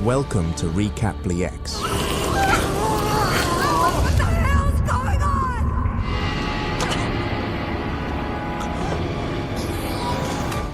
Welcome to Recaply X. What the hell's going on?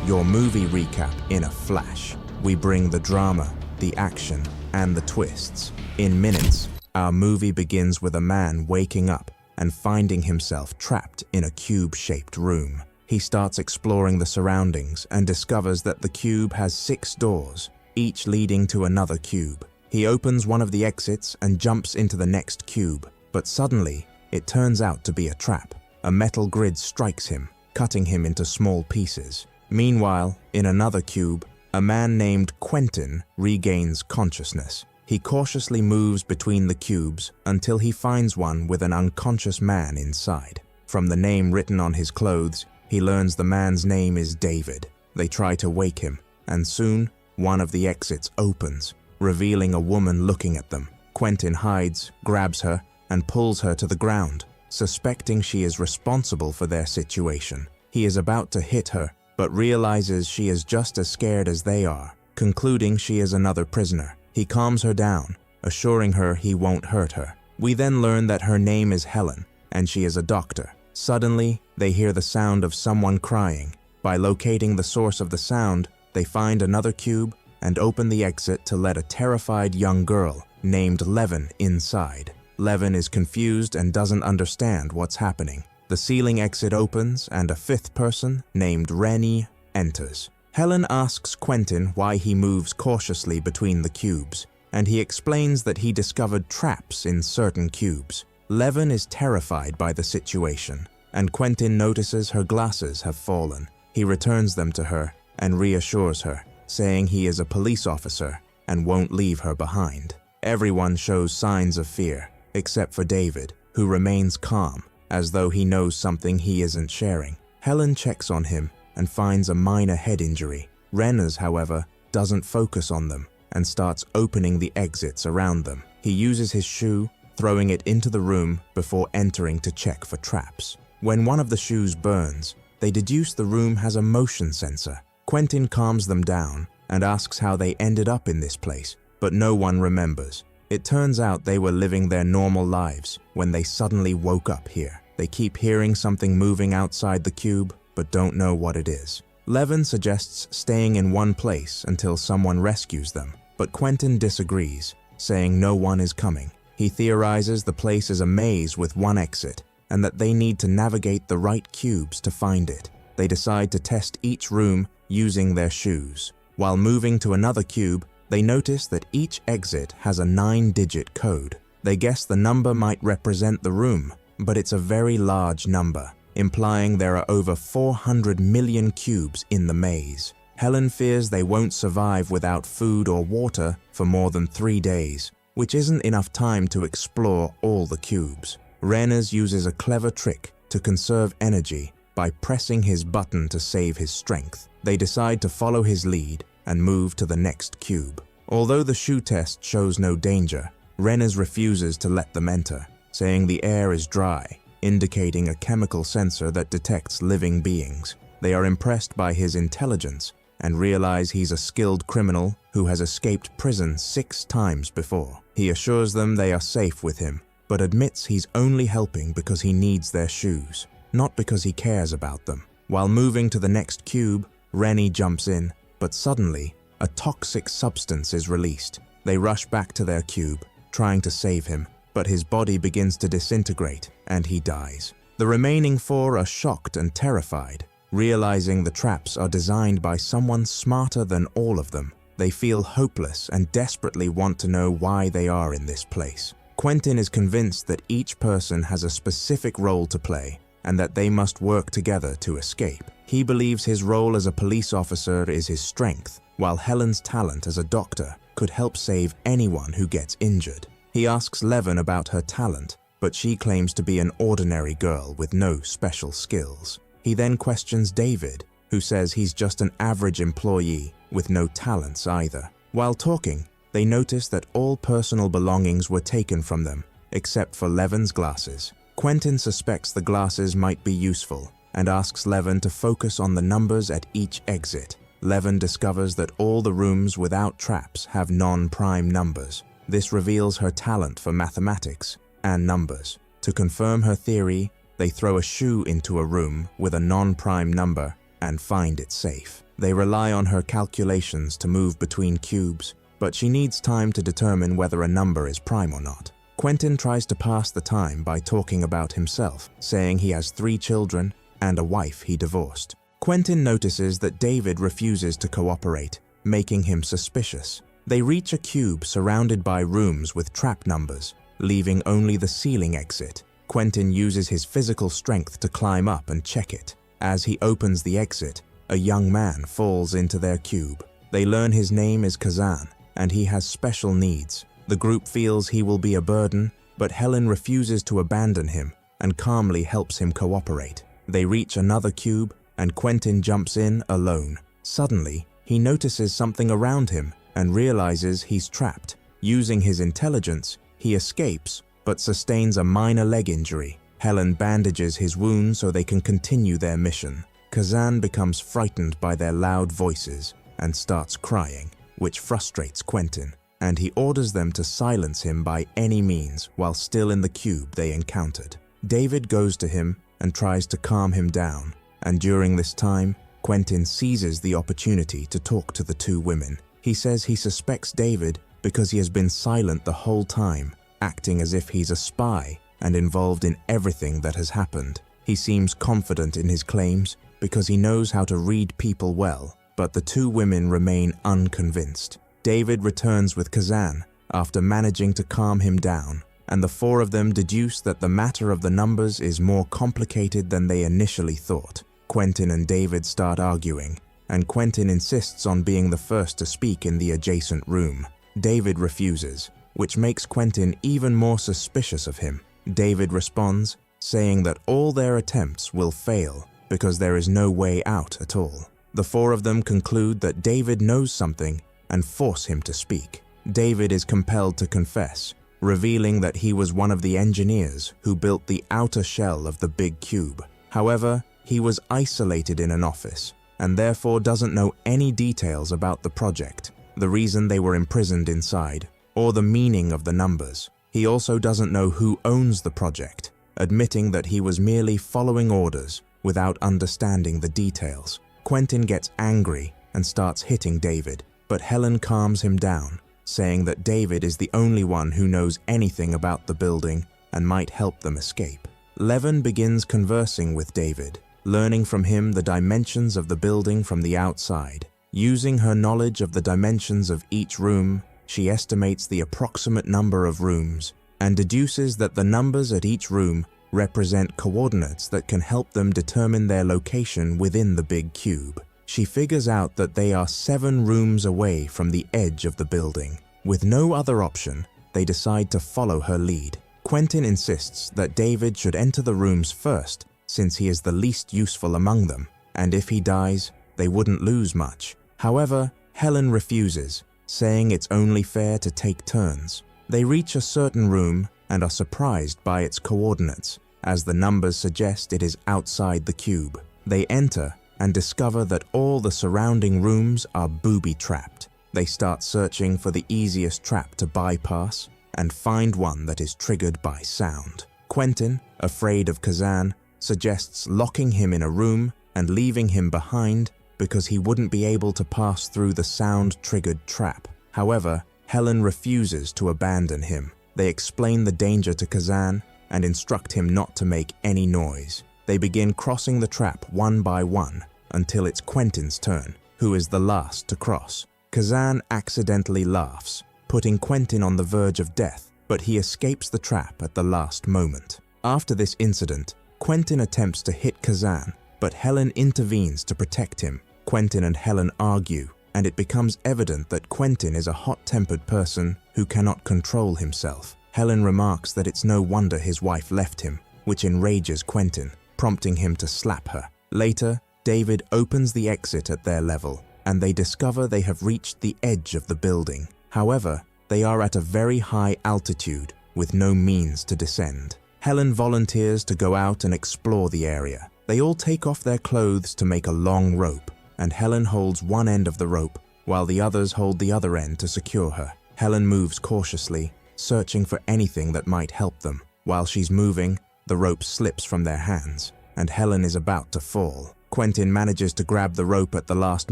Your movie recap in a flash. We bring the drama, the action, and the twists. In minutes, our movie begins with a man waking up and finding himself trapped in a cube-shaped room. He starts exploring the surroundings and discovers that the cube has 6 doors, each leading to another cube. He opens one of the exits and jumps into the next cube, but suddenly, it turns out to be a trap. A metal grid strikes him, cutting him into small pieces. Meanwhile, in another cube, a man named Quentin regains consciousness. He cautiously moves between the cubes until he finds one with an unconscious man inside. From the name written on his clothes, he learns the man's name is David. They try to wake him, and soon, one of the exits opens, revealing a woman looking at them. Quentin hides, grabs her, and pulls her to the ground, suspecting she is responsible for their situation. He is about to hit her, but realizes she is just as scared as they are, concluding she is another prisoner. He calms her down, assuring her he won't hurt her. We then learn that her name is Helen, and she is a doctor. Suddenly, they hear the sound of someone crying. By locating the source of the sound, they find another cube and open the exit to let a terrified young girl named Levin inside. Levin is confused and doesn't understand what's happening. The ceiling exit opens and a 5th person named Rennie enters. Helen asks Quentin why he moves cautiously between the cubes, and he explains that he discovered traps in certain cubes. Levin is terrified by the situation, and Quentin notices her glasses have fallen. He returns them to her and reassures her, saying he is a police officer and won't leave her behind. Everyone shows signs of fear, except for David, who remains calm, as though he knows something he isn't sharing. Helen checks on him and finds a minor head injury. Rennes, however, doesn't focus on them and starts opening the exits around them. He uses his shoe, throwing it into the room before entering to check for traps. When one of the shoes burns, they deduce the room has a motion sensor. Quentin calms them down and asks how they ended up in this place, but no one remembers. It turns out they were living their normal lives when they suddenly woke up here. They keep hearing something moving outside the cube, but don't know what it is. Levin suggests staying in one place until someone rescues them, but Quentin disagrees, saying no one is coming. He theorizes the place is a maze with one exit, and that they need to navigate the right cubes to find it. They decide to test each room using their shoes. While moving to another cube, they notice that each exit has a 9-digit code. They guess the number might represent the room, but it's a very large number, implying there are over 400 million cubes in the maze. Helen fears they won't survive without food or water for more than 3 days, which isn't enough time to explore all the cubes. Rennes uses a clever trick to conserve energy by pressing his button to save his strength. They decide to follow his lead and move to the next cube. Although the shoe test shows no danger, Rennes refuses to let them enter, saying the air is dry, indicating a chemical sensor that detects living beings. They are impressed by his intelligence and realize he's a skilled criminal who has escaped prison 6 times before. He assures them they are safe with him, but admits he's only helping because he needs their shoes, not because he cares about them. While moving to the next cube, Rennie jumps in, but suddenly, a toxic substance is released. They rush back to their cube, trying to save him, but his body begins to disintegrate, and he dies. The remaining 4 are shocked and terrified, realizing the traps are designed by someone smarter than all of them. They feel hopeless and desperately want to know why they are in this place. Quentin is convinced that each person has a specific role to play, and that they must work together to escape. He believes his role as a police officer is his strength, while Helen's talent as a doctor could help save anyone who gets injured. He asks Levin about her talent, but she claims to be an ordinary girl with no special skills. He then questions David, who says he's just an average employee with no talents either. While talking, they notice that all personal belongings were taken from them, except for Levin's glasses. Quentin suspects the glasses might be useful and asks Levin to focus on the numbers at each exit. Levin discovers that all the rooms without traps have non-prime numbers. This reveals her talent for mathematics and numbers. To confirm her theory, they throw a shoe into a room with a non-prime number and find it safe. They rely on her calculations to move between cubes, but she needs time to determine whether a number is prime or not. Quentin tries to pass the time by talking about himself, saying he has 3 children and a wife he divorced. Quentin notices that David refuses to cooperate, making him suspicious. They reach a cube surrounded by rooms with trap numbers, leaving only the ceiling exit. Quentin uses his physical strength to climb up and check it. As he opens the exit, a young man falls into their cube. They learn his name is Kazan, and he has special needs. The group feels he will be a burden, but Helen refuses to abandon him and calmly helps him cooperate. They reach another cube, and Quentin jumps in alone. Suddenly, he notices something around him and realizes he's trapped. Using his intelligence, he escapes, but sustains a minor leg injury. Helen bandages his wound so they can continue their mission. Kazan becomes frightened by their loud voices and starts crying, which frustrates Quentin, and he orders them to silence him by any means while still in the cube they encountered. David goes to him and tries to calm him down, and during this time, Quentin seizes the opportunity to talk to the 2 women. He says he suspects David because he has been silent the whole time, acting as if he's a spy and involved in everything that has happened. He seems confident in his claims because he knows how to read people well, but the 2 women remain unconvinced. David returns with Kazan after managing to calm him down, and the 4 of them deduce that the matter of the numbers is more complicated than they initially thought. Quentin and David start arguing, and Quentin insists on being the first to speak in the adjacent room. David refuses, which makes Quentin even more suspicious of him. David responds, saying that all their attempts will fail because there is no way out at all. The 4 of them conclude that David knows something and force him to speak. David is compelled to confess, revealing that he was one of the engineers who built the outer shell of the big cube. However, he was isolated in an office and therefore doesn't know any details about the project, the reason they were imprisoned inside, or the meaning of the numbers. He also doesn't know who owns the project, admitting that he was merely following orders without understanding the details. Quentin gets angry and starts hitting David, but Helen calms him down, saying that David is the only one who knows anything about the building and might help them escape. Levin begins conversing with David, learning from him the dimensions of the building from the outside. Using her knowledge of the dimensions of each room, she estimates the approximate number of rooms and deduces that the numbers at each room represent coordinates that can help them determine their location within the big cube. She figures out that they are 7 rooms away from the edge of the building. With no other option, they decide to follow her lead. Quentin insists that David should enter the rooms first, since he is the least useful among them, and if he dies, they wouldn't lose much. However, Helen refuses, saying it's only fair to take turns. They reach a certain room and are surprised by its coordinates, as the numbers suggest it is outside the cube. They enter and discover that all the surrounding rooms are booby-trapped. They start searching for the easiest trap to bypass and find one that is triggered by sound. Quentin, afraid of Kazan, suggests locking him in a room and leaving him behind because he wouldn't be able to pass through the sound-triggered trap. However, Helen refuses to abandon him. They explain the danger to Kazan and instruct him not to make any noise. They begin crossing the trap one by one until it's Quentin's turn, who is the last to cross. Kazan accidentally laughs, putting Quentin on the verge of death, but he escapes the trap at the last moment. After this incident, Quentin attempts to hit Kazan, but Helen intervenes to protect him. Quentin and Helen argue, and it becomes evident that Quentin is a hot-tempered person who cannot control himself. Helen remarks that it's no wonder his wife left him, which enrages Quentin, prompting him to slap her. Later, David opens the exit at their level, and they discover they have reached the edge of the building. However, they are at a very high altitude with no means to descend. Helen volunteers to go out and explore the area. They all take off their clothes to make a long rope. and Helen holds one end of the rope, while the others hold the other end to secure her. Helen moves cautiously, searching for anything that might help them. While she's moving, the rope slips from their hands, and Helen is about to fall. Quentin manages to grab the rope at the last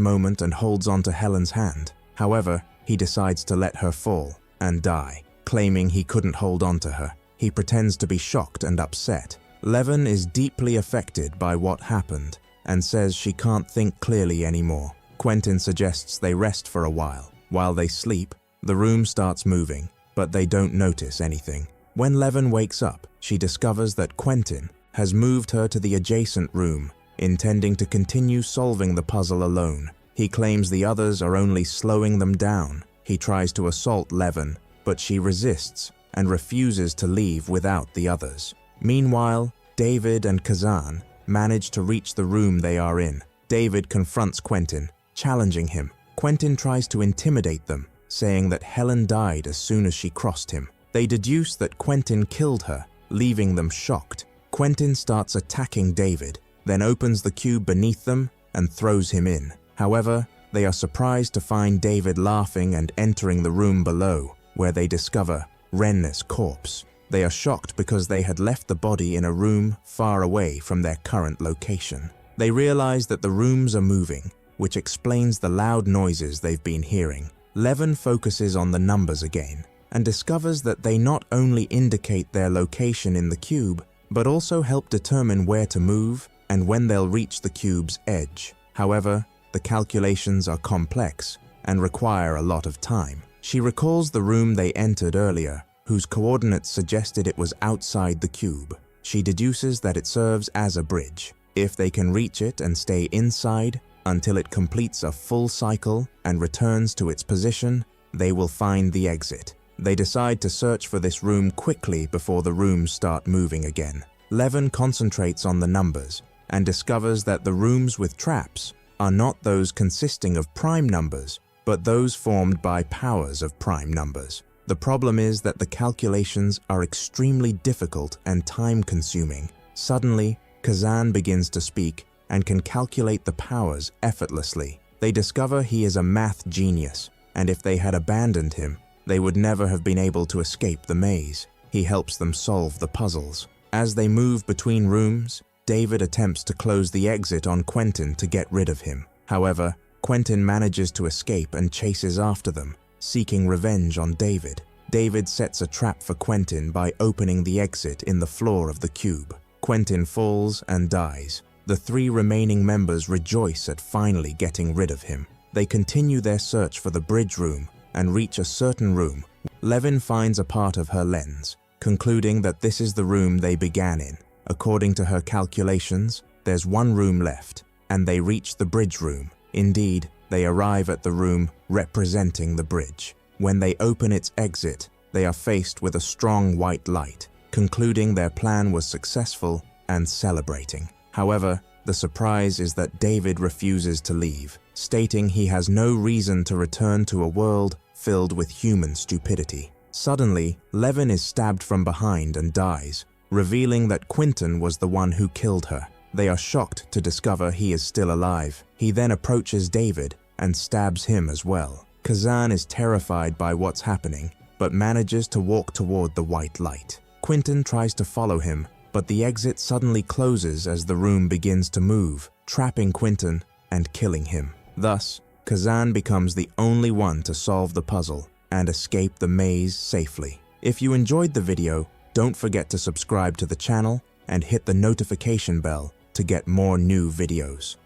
moment and holds onto Helen's hand. However, he decides to let her fall and die. Claiming he couldn't hold onto her, he pretends to be shocked and upset. Levin is deeply affected by what happened and says she can't think clearly anymore. Quentin suggests they rest for a while. While they sleep, the room starts moving, but they don't notice anything. When Levin wakes up, she discovers that Quentin has moved her to the adjacent room, intending to continue solving the puzzle alone. He claims the others are only slowing them down. He tries to assault Levin, but she resists and refuses to leave without the others. Meanwhile, David and Kazan manage to reach the room they are in. David confronts Quentin, challenging him. Quentin tries to intimidate them, saying that Helen died as soon as she crossed him. They deduce that Quentin killed her, leaving them shocked. Quentin starts attacking David, then opens the cube beneath them and throws him in. However, they are surprised to find David laughing and entering the room below, where they discover Ren's corpse. They are shocked because they had left the body in a room far away from their current location. They realize that the rooms are moving, which explains the loud noises they've been hearing. Levin focuses on the numbers again and discovers that they not only indicate their location in the cube, but also help determine where to move and when they'll reach the cube's edge. However, the calculations are complex and require a lot of time. She recalls the room they entered earlier, whose coordinates suggested it was outside the cube. She deduces that it serves as a bridge. If they can reach it and stay inside until it completes a full cycle and returns to its position, they will find the exit. They decide to search for this room quickly before the rooms start moving again. Levin concentrates on the numbers and discovers that the rooms with traps are not those consisting of prime numbers, but those formed by powers of prime numbers. The problem is that the calculations are extremely difficult and time-consuming. Suddenly, Kazan begins to speak and can calculate the powers effortlessly. They discover he is a math genius, and if they had abandoned him, they would never have been able to escape the maze. He helps them solve the puzzles. As they move between rooms, David attempts to close the exit on Quentin to get rid of him. However, Quentin manages to escape and chases after them, seeking revenge on David. David sets a trap for Quentin by opening the exit in the floor of the cube. Quentin falls and dies. The three remaining members rejoice at finally getting rid of him. They continue their search for the bridge room and reach a certain room. Levin finds a part of her lens, concluding that this is the room they began in. According to her calculations, there's one room left, and they reach the bridge room. Indeed, they arrive at the room representing the bridge. When they open its exit, they are faced with a strong white light, concluding their plan was successful and celebrating. However, the surprise is that David refuses to leave, stating he has no reason to return to a world filled with human stupidity. Suddenly, Levin is stabbed from behind and dies, revealing that Quentin was the one who killed her. They are shocked to discover he is still alive. He then approaches David and stabs him as well. Kazan is terrified by what's happening, but manages to walk toward the white light. Quentin tries to follow him, but the exit suddenly closes as the room begins to move, trapping Quentin and killing him. Thus, Kazan becomes the only one to solve the puzzle and escape the maze safely. If you enjoyed the video, don't forget to subscribe to the channel and hit the notification bell to get more new videos.